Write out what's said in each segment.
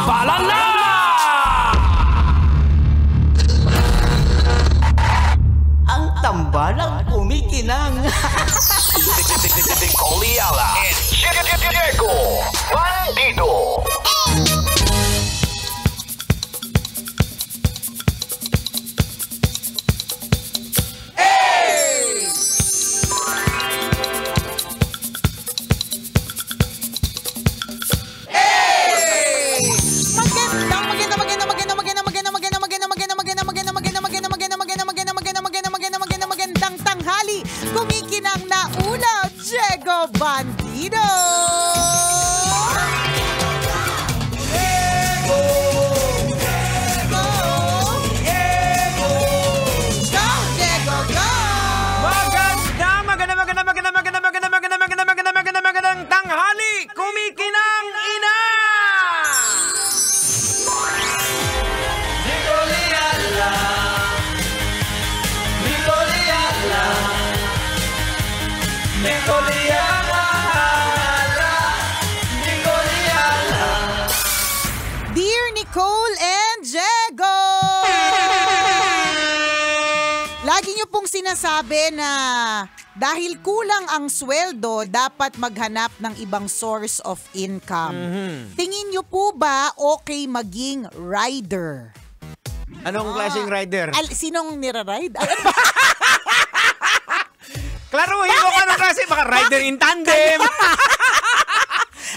Tambalan na! Ang tambalang kumikinang. Coliala and Diego Bandido. Magandang tanghali. Kumikinang na una, Diego Bandido. Magandang tanghali. Kumikinang ina. Dear Nicole and Diego! Lagi niyo pong sinasabi na dahil kulang ang sweldo, dapat maghanap ng ibang source of income. Tingin niyo po ba okay maging rider? Anong klaseng rider? Sinong nira-ride? Klaruhin mo ka nung kasi baka rider in tandem.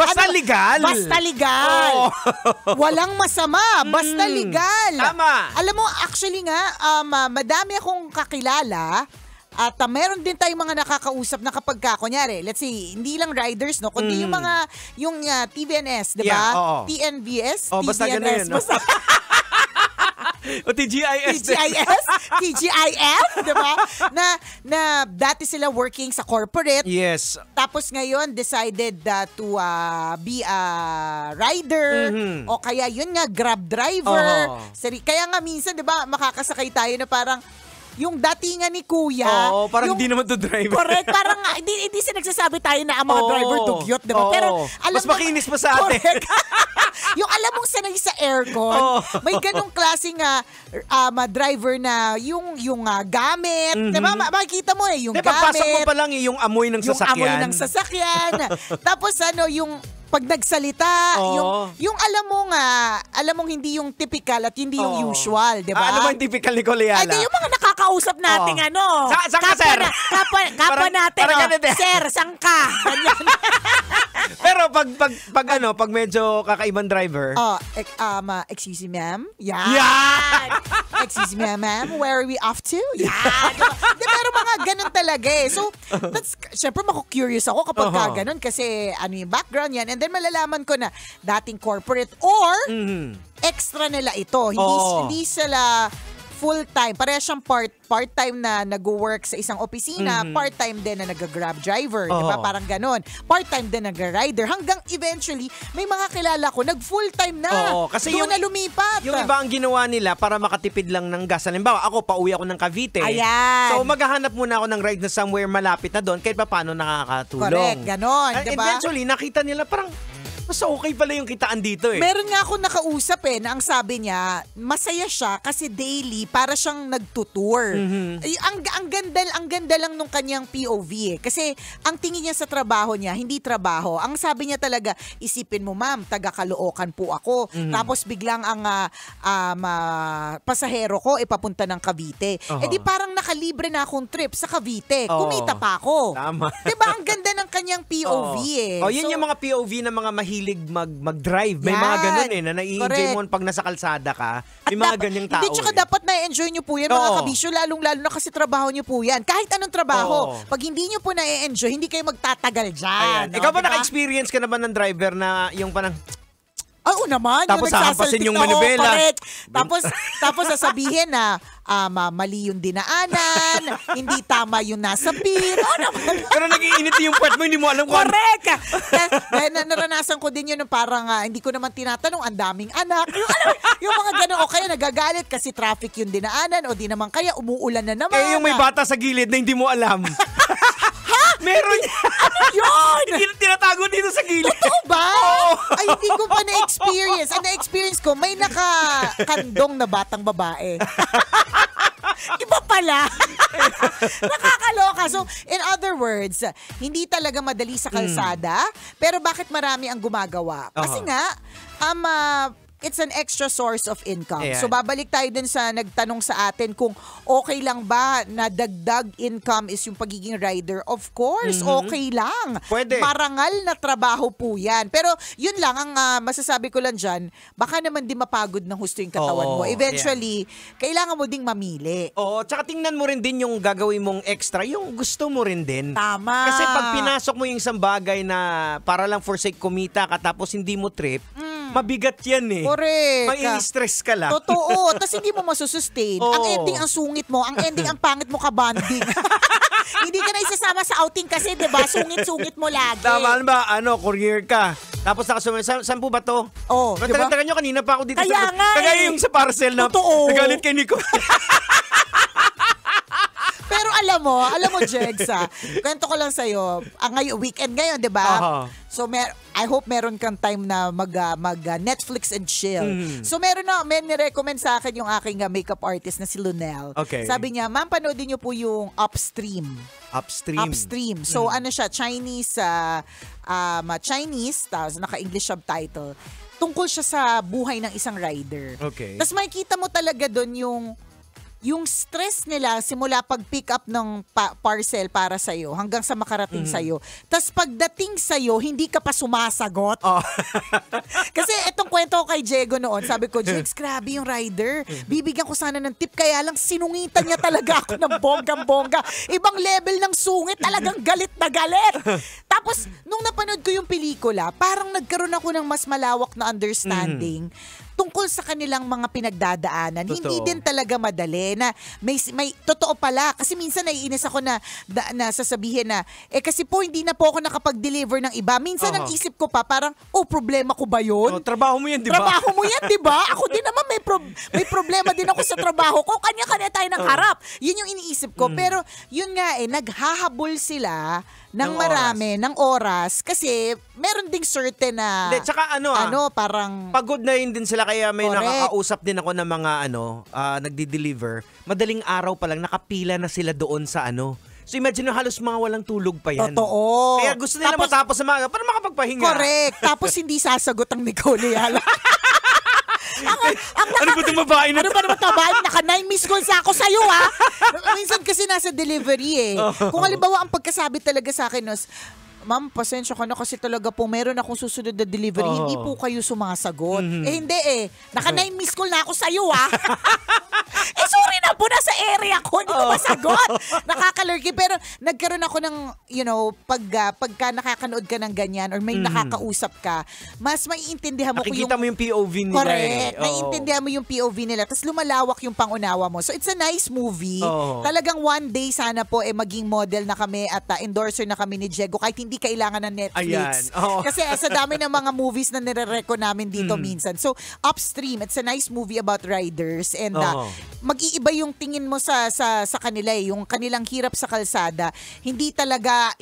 Basta legal. Basta legal. Oh. Walang masama. Basta legal. Tama. Alam mo, actually nga, madami akong kakilala at meron din tayong mga nakakausap na kapag kunyari, let's say, hindi lang riders, no? Kundi yung TVNS, di ba? Yeah, oo. TNVS, Oh, basta TVNS. ganun yun, no? Basta O TGIS. TGIS, TGIF, di ba? Na dati sila working sa corporate. Yes. Tapos ngayon, decided to be a rider o kaya yun nga, Grab driver. Kaya nga minsan, di ba, makakasakay tayo na parang yung datingan ni Kuya. Oo, parang yung, hindi naman to drive. Correct. Parang hindi nagsasabi tayo na ang mga driver dugyot, di ba? Pero alam mas makinis pa sa atin. Correct. Yung alam mong sanay sa aircon, may ganong klaseng driver na yung gamit. Diba? Makikita mo yung gamit. Pagpasok mo pa lang yung amoy ng sasakyan. Yung amoy ng sasakyan. Tapos yung pag nagsalita, yung alam mong hindi yung typical at hindi yung usual, di ba? Ano ba yung typical ni Coliala? Ay, yung mga nakakausap nating Saan ka, sir? Kapwa natin, sir, saan ka? Ganyan. Pero pag medyo kakaibang driver. Excuse me, ma'am? Yan! Excuse me, ma'am, where are we off to? Yan! Pero mga ganun talaga eh. So, syempre mako-curious ako kapag ganun kasi ano yung background yan. And then malalaman ko na dating corporate or extra nila ito. Hindi sila full-time. Pareha siyang part-time na nag-work sa isang opisina, part-time din na nag-grab driver. Diba? Parang ganon. Part-time din nag-rider. Hanggang eventually, may mga kilala ko, nag-full-time na. Kasi doon na lumipat. Yung iba ang ginawa nila para makatipid lang ng gas. Halimbawa, ako, pauwi ako ng Cavite. Ayan. So, maghahanap muna ako ng ride na somewhere malapit na doon kahit pa paano nakakatulong. Correct, ganon. Diba? Eventually, nakita nila parang mas okay pala yung kitaan dito eh. Meron nga ako nakausap na ang sabi niya, masaya siya kasi daily para siyang nagtutour. Ang ganda lang nung kanyang POV eh. Kasi ang tingin niya sa trabaho niya, hindi trabaho. Ang sabi niya talaga, isipin mo ma'am, taga Caloocan po ako. Tapos biglang ang pasahero ko papunta ng Cavite. Di parang nakalibre na akong trip sa Cavite. Kumita pa ako. Tama. Diba ang ganda ng kanyang POV eh. Yun yung mga POV na mga mahilig mag-drive. May mga ganun na nai-enjoy mo pag nasa kalsada ka. May mga ganyang tao. Hindi, tsaka dapat na-enjoy nyo po yan mga kabisyo, lalong-lalo na kasi trabaho nyo po yan. Kahit anong trabaho, pag hindi nyo po na-enjoy, hindi kayo magtatagal dyan. Ikaw ba naka-experience ka naman ng driver na yung parang Oo naman. Tapos hahampasin yung manibela. Correct. Tapos sasabihin na mali yung dinaanan, hindi tama yung nasa pin. Pero nag-iinit yung part mo, hindi mo alam kung correct. Naranasan ko din yun ng parang hindi ko naman tinatanong, ang daming anak. Yung mga gano'n, o kaya nagagalit kasi traffic yung dinaanan, o di naman kaya umuulan na naman. yung may bata sa gilid na hindi mo alam. Ha? Meron Yun! Hindi tinatago dito sa gilid. Totoo ba? Oo. Ay, hindi ko pa na-experience. Ang na-experience ko, may nakakandong na batang babae. Iba pala. Nakakaloka. So, in other words, hindi talaga madali sa kalsada, pero bakit marami ang gumagawa? Kasi nga, it's an extra source of income. Ayan. So, babalik tayo dun sa nagtanong sa atin kung okay lang ba na dagdag income is yung pagiging rider. Of course, okay lang. Pwede. Marangal na trabaho po yan. Pero yun lang, ang masasabi ko lang dyan, baka naman di mapagod ng husto yung katawan mo. Eventually, kailangan mo ding mamili. Oo, tsaka tingnan mo rin din yung gagawin mong extra, yung gusto mo rin din. Tama. Kasi pag pinasok mo yung isang bagay na para lang for sake kumita ka tapos hindi mo trip, mabigat yan eh. Correct. Mai-stress ka lang. Totoo. Tapos hindi mo masusustain. Oo. Ang ending, ang sungit mo. Ang ending, ang pangit mo ka-bonding. Hindi ka na isasama sa outing kasi, di ba? Sungit-sungit mo lagi. Tama ba? Courier ka. Tapos nakasumunod. Saan po ba to? Oo, di ba? Tagal nyo, kanina pa ako dito. Kaya nga Kagaya yung sa parcel na Totoo. nagalit kay Nico. Pero alam mo, Jegs, kwento ko lang sa'yo, weekend ngayon, di ba? So, I hope meron kang time na mag Netflix and chill. So, may nirecommend sa akin yung aking makeup artist na si Lunel. Okay. Sabi niya, ma'am, panoodin niyo po yung Upstream. Upstream. So, ano siya, Chinese, tapos naka-English subtitle. Tungkol siya sa buhay ng isang rider. Okay. Tapos makikita mo talaga doon yung stress nila simula pag-pick up ng parcel para sa'yo hanggang sa makarating sa'yo. Tapos pagdating sa'yo, hindi ka pa sumasagot. Kasi itong kwento ko kay Diego noon, sabi ko, Jegs, grabe yung rider. Bibigyan ko sana ng tip, kaya lang sinungitan niya talaga ako ng bonggang-bongga. Ibang level ng sungit, talagang galit na galit. Tapos, nung napanood ko yung pelikula, parang nagkaroon ako ng mas malawak na understanding tungkol sa kanilang mga pinagdadaanan. Totoo. Hindi din talaga madali na may totoo pala kasi minsan naiinis ako na sasabihin na kasi po hindi na po ako nakapag-deliver ng iba. Minsan ang isip ko pa parang problema ko ba 'yun? Trabaho mo yan, di ba? Trabaho mo yan, di ba? Ako din naman may problema din ako sa trabaho ko. Kanya-kanya tayo ng harap. Yun yung iniisip ko. Pero yun nga naghahabol sila ng marami, ng oras. Kasi meron ding certain na tsaka parang pagod na yun din sila kaya may Correct. nakakausap din ako ng mga nagdi-deliver. Madaling araw pa lang nakapila na sila doon sa So imagine halos mga walang tulog pa yan. Totoo. Kaya gusto nila matapos sa mga para makapagpahinga. Correct. Tapos hindi sasagot ang Nicole Yala. Ano ba itong babae na Ano ba naman tabahin? Naka 9 missed calls ako sa'yo, ha? Minsan kasi nasa delivery, Kung halimbawa ang pagkasabi talaga sa akin, ma'am, pasensya ka na kasi talaga po meron akong susunod na delivery. Hindi po kayo sumasagot. Hindi Naka 9 missed call na ako sa'yo, ha? Sorry na po, nasa area ko. Hindi ko masagot. Nakakalurky. Pero nagkaroon ako ng, pagka nakakanood ka ng ganyan or may nakakausap ka, mas maiintindihan mo nakikita mo yung POV nila. Correct. Naiintindihan mo yung POV nila. Tapos lumalawak yung pangunawa mo. So it's a nice movie. Talagang one day sana po maging model na kami at endorser na kami ni Diego kahit hindi kailangan ng Netflix. Kasi sa dami ng mga movies na nire-reco namin dito minsan. So Upstream, it's a nice movie about riders and mag-iiba yung tingin mo sa kanila yung kanilang hirap sa kalsada. Hindi talaga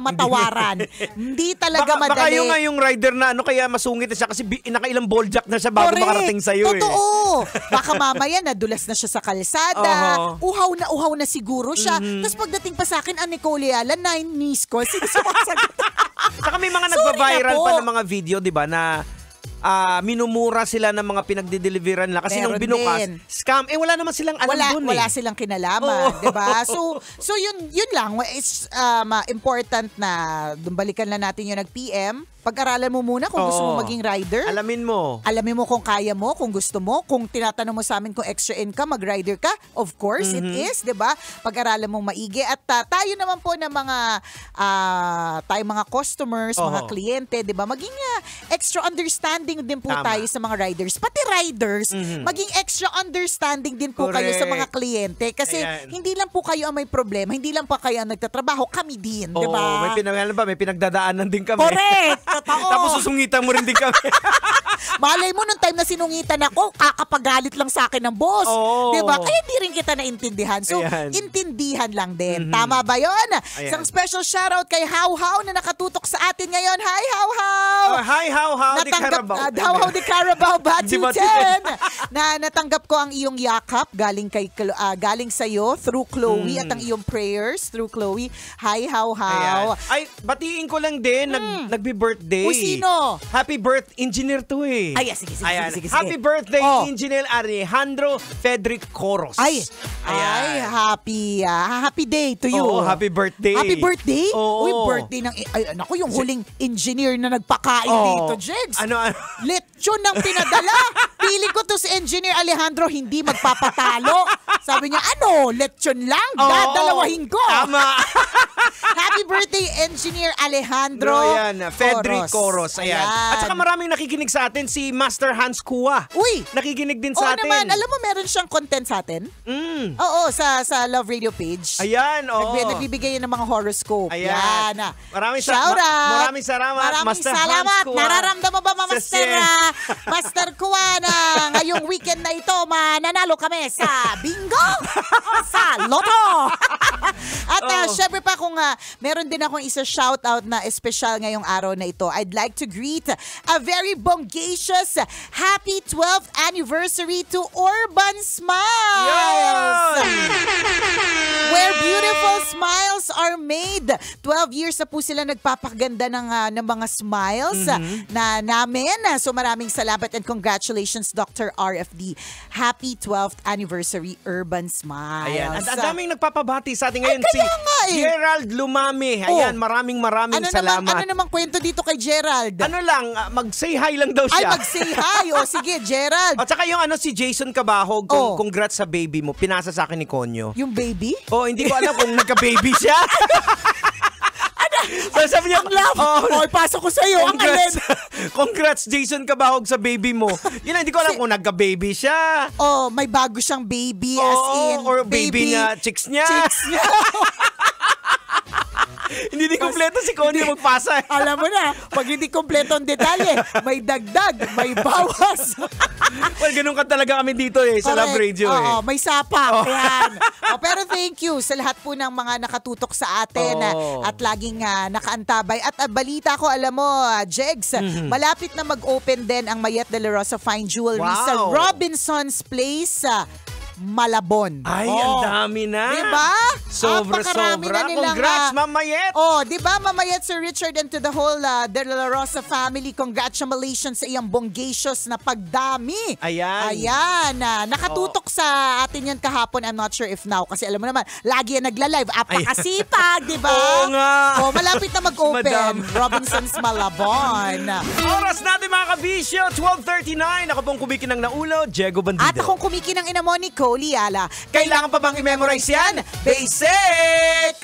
matawaran. Hindi talaga madali. Baka yung rider na kaya masungit na siya kasi nakailang ball jack na siya bago makarating sa'yo. Totoo. Baka mamaya nadulas na siya sa kalsada. Uhaw na siguro siya. Tapos pagdating pa sa akin, Nicole Yala, 9 missed calls. Saka may mga nagba-viral pa ng mga video, di ba, na minumura sila ng mga pinagdi-deliveran nila kasi nung binukas, scam. Wala naman silang alam dun Wala silang kinalaman, di ba? So yun lang. It's important na balikan lang natin yung nag-PM. Pag-aralan mo muna kung gusto mo maging rider. Alamin mo kung kaya mo, kung gusto mo. Kung tinatanong mo sa amin kung extra income, mag-rider ka. Of course, it is, di ba? Pag-aralan mong maigi. At tayo naman po ng mga customers, mga kliyente, di ba? Maging extra understanding din po tayo sa mga riders. Pati riders, maging extra understanding din po kayo sa mga kliyente. Kasi hindi lang po kayo ang may problema, hindi lang po kayo ang nagtatrabaho, kami din, di ba? May pinagdadaanan din kami. Correct! Totoo. Tapos susungitan mo rin din kami. Malay mo, nung time na sinungitan ako, kakapagalit lang sa akin ng boss. Oo. Diba? Kaya hindi rin kita naintindihan. So, Ayan. intindihan lang din. Tama ba yun? Ayan. Isang special shoutout kay How How na nakatutok sa atin ngayon. Hi, How How! Hi, how di Natanggap, Carabao. How di Carabao, Di ba, 210. Na natanggap ko ang iyong yakap galing sa iyo through Chloe at ang iyong prayers through Chloe. Hi, How Ayan. How. Ay, batiin ko lang din, nagbi-birthday. Uy, sino? Happy birth, engineer to eh. Ay, sige. Happy birthday, Oh. Engineer Alejandro Fedric Coros. Ay, Ayan. happy day to you. Oo, happy birthday. Happy birthday? Oo. Uy, birthday ng, naku, yung huling engineer na nagpakain Oo. dito, Jigs. Ano? Lechon ng pinadala. Feeling ko to si Engineer Alejandro hindi magpapatalo. Sabi niya, lechon lang? Oo. Dadalawahin ko. Tama. Happy birthday, Engineer Alejandro Ayan, Fedric Coros. Ayan. At saka maraming nakikinig sa atin, si Master Hans Kua. Uy! Nakikinig din Oo sa atin. naman, alam mo meron siyang content sa atin? Oo, sa Love Radio page. Ayan, oo. Nagbibigay yan ng mga horoscope. Ayan. Yan. Maraming Shout out. maraming salamat, Maraming Master salamat. Hans Kua. Nararamdaman mo ba, Master, Sir. Master Kua, na ngayong weekend na ito, mananalo kami sa bingo, sa loto. At syempre pa kung meron din akong isa shoutout na espesyal ngayong araw na ito, I'd like to greet a very bongacious happy 12th anniversary to Urban Smiles! Where beautiful smiles are made. 12 years na po sila nagpapaganda ng mga smiles na namin. So maraming salamat and congratulations, Dr. RFD. Happy 12th anniversary, Urban Smiles. Ayan. At ang daming nagpapabati sa atin ngayon, Ay, si kaya nga eh. Gerald Lumami. Ayan, maraming salamat. Ano namang kwento dito kay Gerald? Ano lang, mag-say hi lang daw Ay, siya. mag-say hi. O sige, Gerald. At saka yung si Jason Cabahog, congrats sa baby mo. Pinasa sa akin ni Konyo. Yung baby? Hindi ko alam kung nagka-baby siya. So sabi niya, Pasok ko sa'yo. Ang alin. Congrats Jason Cabahog sa baby mo. Yun, hindi ko alam kung nagka-baby siya. May bago siyang baby as in. Or baby niya, chicks niya. Hindi kompleto si Connie magpasa. Alam mo na, pag hindi kompleto ang detalye, may dagdag, may bawas. Well, ganun ka talaga kami dito sa Love Radio. Oo, may sapak. Yan. Pero thank you sa lahat po ng mga nakatutok sa atin at laging nakaantabay. At balita ko, alam mo, Jegs, malapit na mag-open din ang Mayet de la Rosa Fine Jewelry sa Robinson's Place, Malabon. Ay, ang dami na. Diba? Sobra. Na nilang, Congrats, Ma'am Mayet. Diba, Ma'am Mayet, Sir Richard, and to the whole De La Rosa family, congratulations sa iyang bongacious na pagdami. Ayan. Nakatutok sa atin yan kahapon. I'm not sure if now. Kasi alam mo naman, lagi yan nagla-live. Apakasipag, diba? Oo nga. Malapit na mag-open. Robinson's Malabon. Oras natin mga kabisyo, 12:39. Ako pong kumikin ng naulo, Diego Bandido. At akong kumikinang ina mo, Nicole Liala. Kailangan pa bang i-memorize yan? Basic!